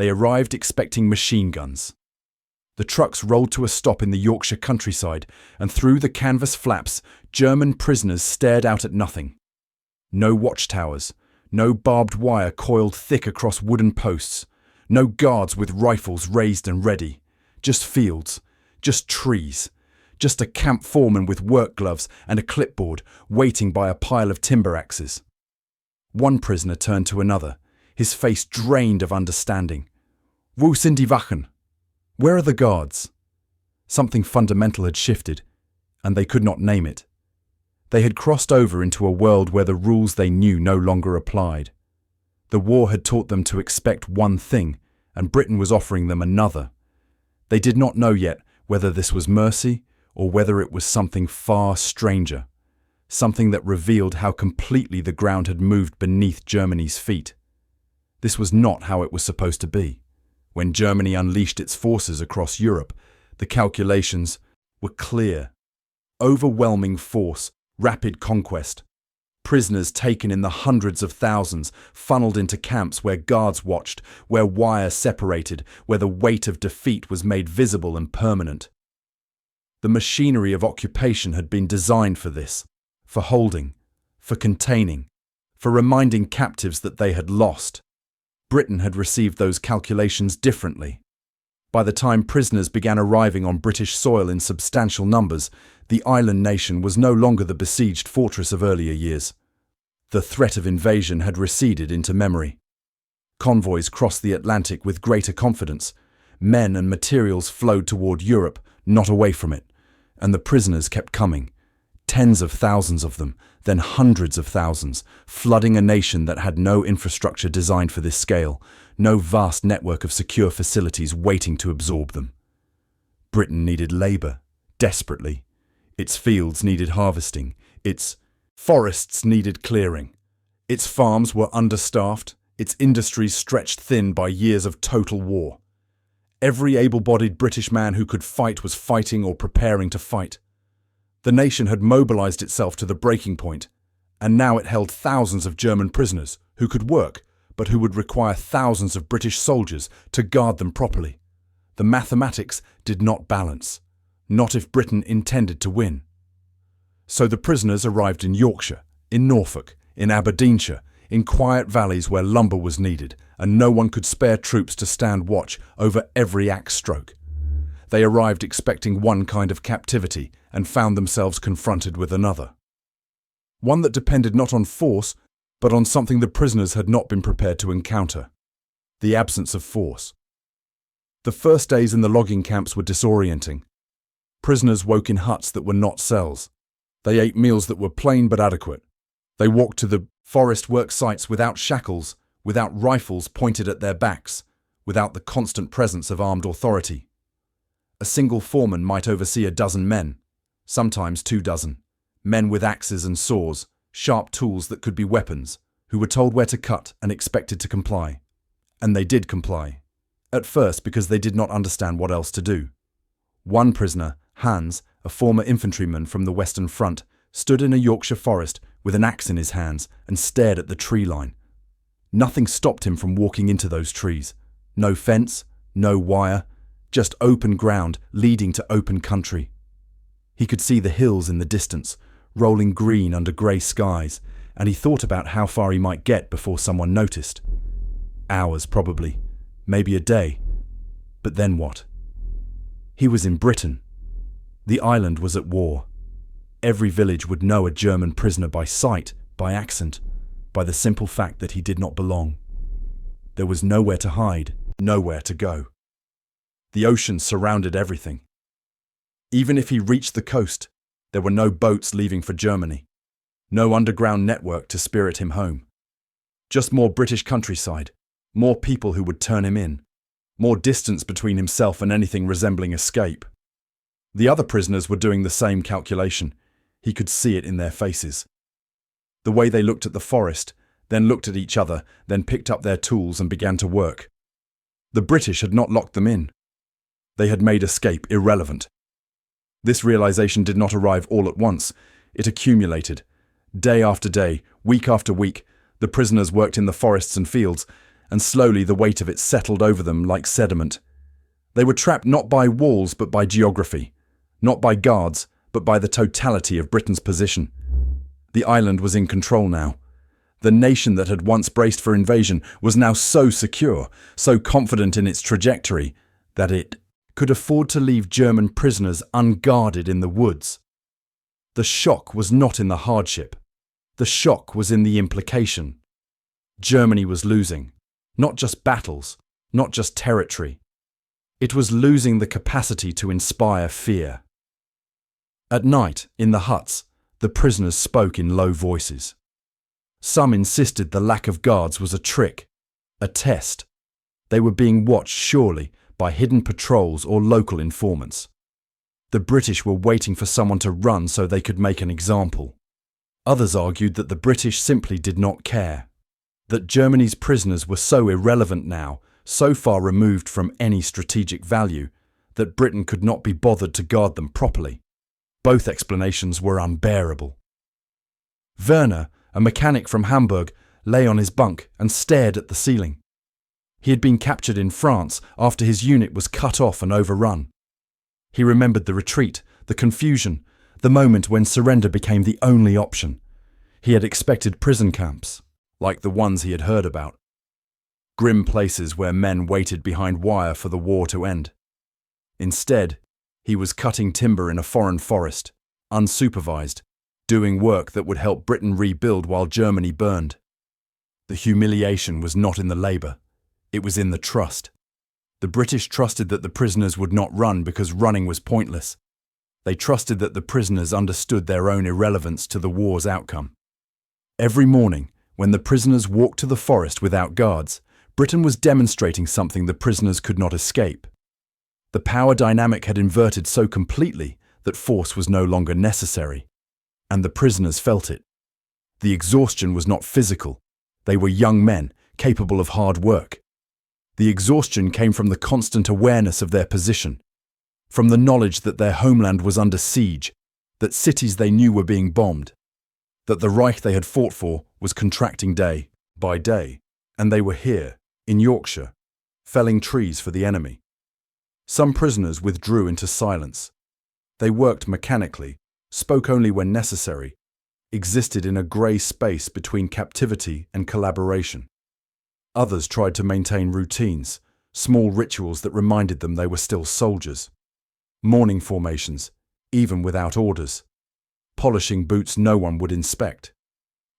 They arrived expecting machine guns. The trucks rolled to a stop in the Yorkshire countryside, and through the canvas flaps, German prisoners stared out at nothing. No watchtowers, no barbed wire coiled thick across wooden posts, no guards with rifles raised and ready, just fields, just trees, just a camp foreman with work gloves and a clipboard waiting by a pile of timber axes. One prisoner turned to another, his face drained of understanding. Wo sind die Wachen? Where are the guards? Something fundamental had shifted, and they could not name it. They had crossed over into a world where the rules they knew no longer applied. The war had taught them to expect one thing, and Britain was offering them another. They did not know yet whether this was mercy or whether it was something far stranger, something that revealed how completely the ground had moved beneath Germany's feet. This was not how it was supposed to be. When Germany unleashed its forces across Europe, the calculations were clear. Overwhelming force, rapid conquest. Prisoners taken in the hundreds of thousands, funneled into camps where guards watched, where wire separated, where the weight of defeat was made visible and permanent. The machinery of occupation had been designed for this, for holding, for containing, for reminding captives that they had lost. Britain had received those calculations differently. By the time prisoners began arriving on British soil in substantial numbers, the island nation was no longer the besieged fortress of earlier years. The threat of invasion had receded into memory. Convoys crossed the Atlantic with greater confidence. Men and materials flowed toward Europe, not away from it, and the prisoners kept coming. Tens of thousands of them, then hundreds of thousands, flooding a nation that had no infrastructure designed for this scale, no vast network of secure facilities waiting to absorb them. Britain needed labour, desperately. Its fields needed harvesting. Its forests needed clearing. Its farms were understaffed, its industries stretched thin by years of total war. Every able-bodied British man who could fight was fighting or preparing to fight. The nation had mobilised itself to the breaking point, and now it held thousands of German prisoners who could work, but who would require thousands of British soldiers to guard them properly. The mathematics did not balance, not if Britain intended to win. So the prisoners arrived in Yorkshire, in Norfolk, in Aberdeenshire, in quiet valleys where lumber was needed, and no one could spare troops to stand watch over every axe stroke. They arrived expecting one kind of captivity and found themselves confronted with another. One that depended not on force, but on something the prisoners had not been prepared to encounter: the absence of force. The first days in the logging camps were disorienting. Prisoners woke in huts that were not cells. They ate meals that were plain but adequate. They walked to the forest work sites without shackles, without rifles pointed at their backs, without the constant presence of armed authority. A single foreman might oversee a dozen men, sometimes 2 dozen, men with axes and saws, sharp tools that could be weapons, who were told where to cut and expected to comply. And they did comply, at first because they did not understand what else to do. One prisoner, Hans, a former infantryman from the Western Front, stood in a Yorkshire forest with an axe in his hands and stared at the tree line. Nothing stopped him from walking into those trees. No fence, no wire, just open ground leading to open country. He could see the hills in the distance, rolling green under grey skies, and he thought about how far he might get before someone noticed. Hours, probably. Maybe a day. But then what? He was in Britain. The island was at war. Every village would know a German prisoner by sight, by accent, by the simple fact that he did not belong. There was nowhere to hide, nowhere to go. The ocean surrounded everything. Even if he reached the coast, there were no boats leaving for Germany, no underground network to spirit him home. Just more British countryside, more people who would turn him in, more distance between himself and anything resembling escape. The other prisoners were doing the same calculation. He could see it in their faces. The way they looked at the forest, then looked at each other, then picked up their tools and began to work. The British had not locked them in. They had made escape irrelevant. This realization did not arrive all at once. It accumulated. Day after day, week after week, the prisoners worked in the forests and fields, and slowly the weight of it settled over them like sediment. They were trapped not by walls but by geography, not by guards but by the totality of Britain's position. The island was in control now. The nation that had once braced for invasion was now so secure, so confident in its trajectory, that it could afford to leave German prisoners unguarded in the woods. The shock was not in the hardship. The shock was in the implication. Germany was losing, not just battles, not just territory. It was losing the capacity to inspire fear. At night, in the huts, the prisoners spoke in low voices. Some insisted the lack of guards was a trick, a test. They were being watched, surely, by hidden patrols or local informants. The British were waiting for someone to run so they could make an example. Others argued that the British simply did not care, that Germany's prisoners were so irrelevant now, so far removed from any strategic value, that Britain could not be bothered to guard them properly. Both explanations were unbearable. Werner, a mechanic from Hamburg, lay on his bunk and stared at the ceiling. He had been captured in France after his unit was cut off and overrun. He remembered the retreat, the confusion, the moment when surrender became the only option. He had expected prison camps, like the ones he had heard about. Grim places where men waited behind wire for the war to end. Instead, he was cutting timber in a foreign forest, unsupervised, doing work that would help Britain rebuild while Germany burned. The humiliation was not in the labour, it was in the trust. The British trusted that the prisoners would not run because running was pointless. They trusted that the prisoners understood their own irrelevance to the war's outcome. Every morning, when the prisoners walked to the forest without guards, Britain was demonstrating something the prisoners could not escape. The power dynamic had inverted so completely that force was no longer necessary. And the prisoners felt it. The exhaustion was not physical. They were young men, capable of hard work. The exhaustion came from the constant awareness of their position, from the knowledge that their homeland was under siege, that cities they knew were being bombed, that the Reich they had fought for was contracting day by day, and they were here, in Yorkshire, felling trees for the enemy. Some prisoners withdrew into silence. They worked mechanically, spoke only when necessary, existed in a grey space between captivity and collaboration. Others tried to maintain routines, small rituals that reminded them they were still soldiers. Morning formations, even without orders. Polishing boots no one would inspect.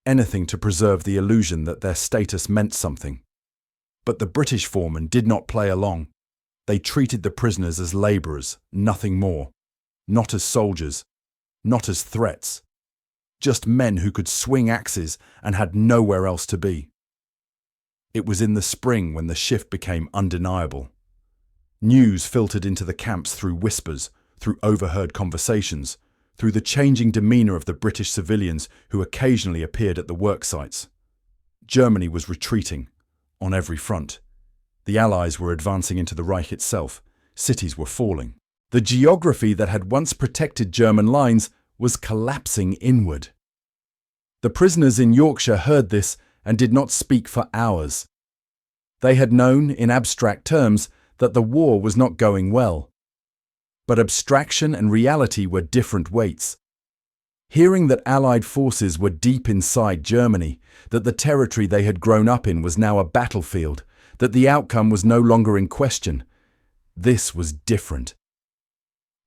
Anything to preserve the illusion that their status meant something. But the British foremen did not play along. They treated the prisoners as labourers, nothing more. Not as soldiers. Not as threats, just men who could swing axes and had nowhere else to be. It was in the spring when the shift became undeniable. News filtered into the camps through whispers, through overheard conversations, through the changing demeanour of the British civilians who occasionally appeared at the work sites. Germany was retreating, on every front. The Allies were advancing into the Reich itself. Cities were falling. The geography that had once protected German lines was collapsing inward. The prisoners in Yorkshire heard this and did not speak for hours. They had known, in abstract terms, that the war was not going well. But abstraction and reality were different weights. Hearing that Allied forces were deep inside Germany, that the territory they had grown up in was now a battlefield, that the outcome was no longer in question, this was different.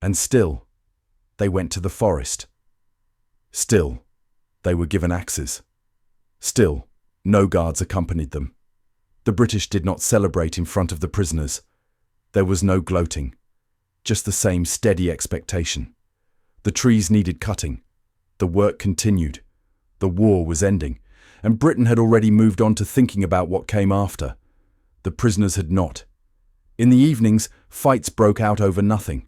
And still, they went to the forest. Still, they were given axes. Still, no guards accompanied them. The British did not celebrate in front of the prisoners. There was no gloating, just the same steady expectation. The trees needed cutting. The work continued. The war was ending, and Britain had already moved on to thinking about what came after. The prisoners had not. In the evenings, fights broke out over nothing.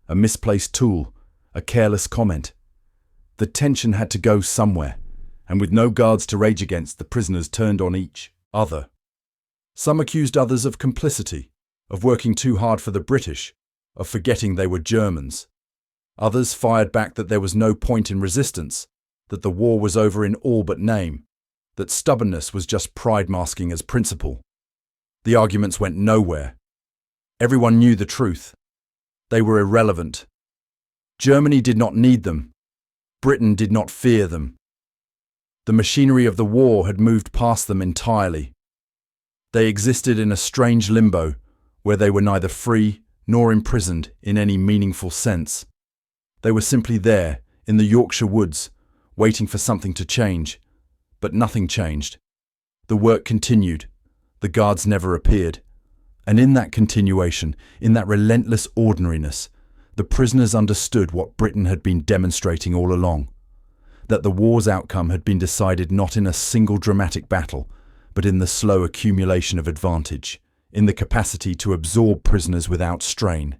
A misplaced tool, a careless comment. The tension had to go somewhere, and with no guards to rage against, the prisoners turned on each other. Some accused others of complicity, of working too hard for the British, of forgetting they were Germans. Others fired back that there was no point in resistance, that the war was over in all but name, that stubbornness was just pride masking as principle. The arguments went nowhere. Everyone knew the truth. They were irrelevant. Germany did not need them. Britain did not fear them. The machinery of the war had moved past them entirely. They existed in a strange limbo where they were neither free nor imprisoned in any meaningful sense. They were simply there, in the Yorkshire woods, waiting for something to change. But nothing changed. The work continued. The guards never appeared. And in that continuation, in that relentless ordinariness, the prisoners understood what Britain had been demonstrating all along. That the war's outcome had been decided not in a single dramatic battle, but in the slow accumulation of advantage, in the capacity to absorb prisoners without strain,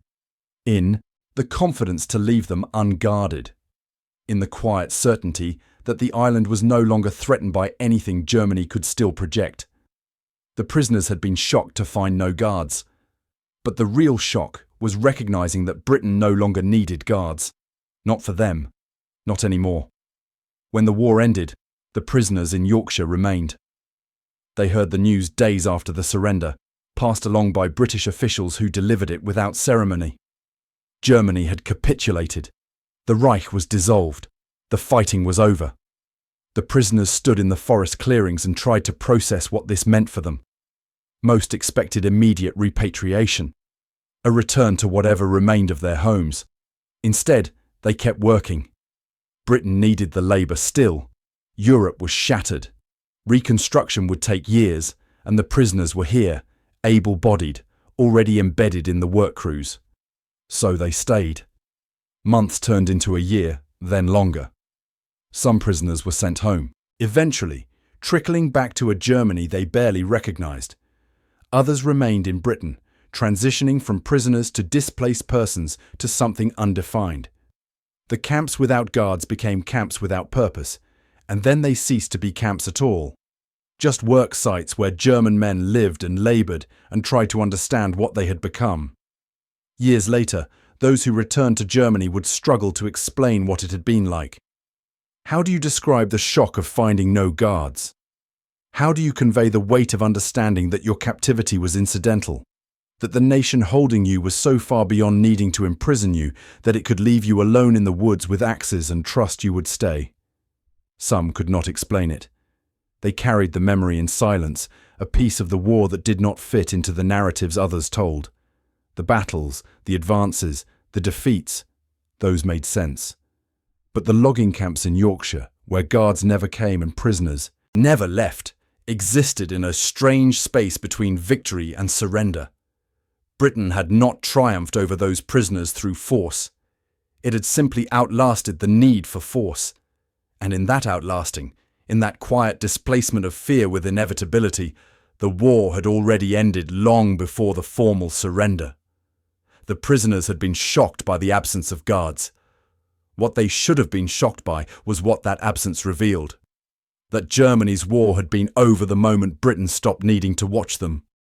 in the confidence to leave them unguarded, in the quiet certainty that the island was no longer threatened by anything Germany could still project. The prisoners had been shocked to find no guards, but the real shock was recognizing that Britain no longer needed guards. Not for them, not anymore. When the war ended, the prisoners in Yorkshire remained. They heard the news days after the surrender, passed along by British officials who delivered it without ceremony. Germany had capitulated. The Reich was dissolved. The fighting was over. The prisoners stood in the forest clearings and tried to process what this meant for them. Most expected immediate repatriation, a return to whatever remained of their homes. Instead, they kept working. Britain needed the labour still. Europe was shattered. Reconstruction would take years, and the prisoners were here, able-bodied, already embedded in the work crews. So they stayed. Months turned into a year, then longer. Some prisoners were sent home, eventually, trickling back to a Germany they barely recognised. Others remained in Britain, transitioning from prisoners to displaced persons to something undefined. The camps without guards became camps without purpose, and then they ceased to be camps at all. Just work sites where German men lived and laboured and tried to understand what they had become. Years later, those who returned to Germany would struggle to explain what it had been like. How do you describe the shock of finding no guards? How do you convey the weight of understanding that your captivity was incidental? That the nation holding you was so far beyond needing to imprison you that it could leave you alone in the woods with axes and trust you would stay? Some could not explain it. They carried the memory in silence, a piece of the war that did not fit into the narratives others told. The battles, the advances, the defeats, those made sense. But the logging camps in Yorkshire, where guards never came and prisoners never left, existed in a strange space between victory and surrender. Britain had not triumphed over those prisoners through force. It had simply outlasted the need for force. And in that outlasting, in that quiet displacement of fear with inevitability, the war had already ended long before the formal surrender. The prisoners had been shocked by the absence of guards. What they should have been shocked by was what that absence revealed. That Germany's war had been over the moment Britain stopped needing to watch them.